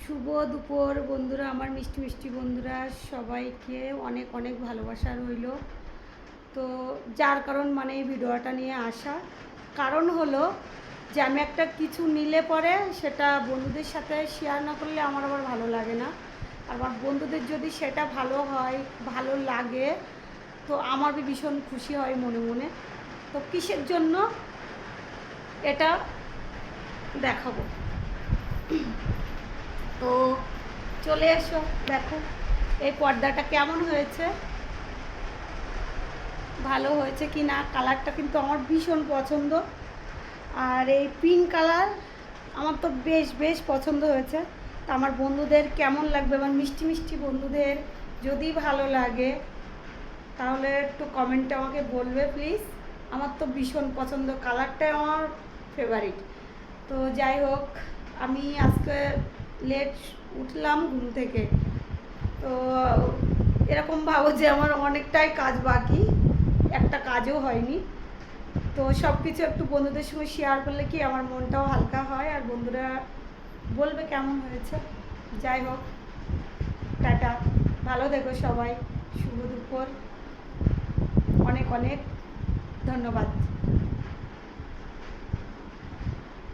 শুভ দুপুর বন্ধুরা, আমার মিষ্টি মিষ্টি বন্ধুরা, সবাইকে অনেক অনেক ভালোবাসা রইল। তো যার কারণ মানে এই ভিডিওটা নিয়ে আসা কারণ হলো যে আমি একটা কিছু নিলে পরে সেটা বন্ধুদের সাথে শেয়ার না করলে আমার আবার ভালো লাগে না। আমার বন্ধুদের যদি সেটা ভালো হয়, ভালো লাগে, তো আমার ভীষণ খুশি হয় মনে মনে। তো কিসের জন্য এটা দেখাবো, তো চলে এসো। দেখো এই পর্দাটা কেমন হয়েছে, ভালো হয়েছে কি না। কালারটা কিন্তু আমার ভীষণ পছন্দ, আর এই পিঙ্ক কালার আমার তো বেশ বেশ পছন্দ হয়েছে। তা আমার বন্ধুদের কেমন লাগবে, আমার মিষ্টি মিষ্টি বন্ধুদের যদি ভালো লাগে তাহলে একটু কমেন্টে আমাকে বলবে প্লিজ। আমার তো ভীষণ পছন্দ, কালারটাই আমার ফেভারিট। তো যাই হোক, আমি আজকে লেট উঠলাম ঘুম থেকে। তো এরকম ভাবো যে আমার অনেকটাই কাজ বাকি, একটা কাজও হয়নি। তো সব কিছু একটু বন্ধুদের সঙ্গে শেয়ার করলে কি আমার মনটাও হালকা হয়, আর বন্ধুরা বলবে কেমন হয়েছে। যাই হোক, টাটা, ভালো থেকো সবাই। শুভ দুপুর, অনেক অনেক ধন্যবাদ।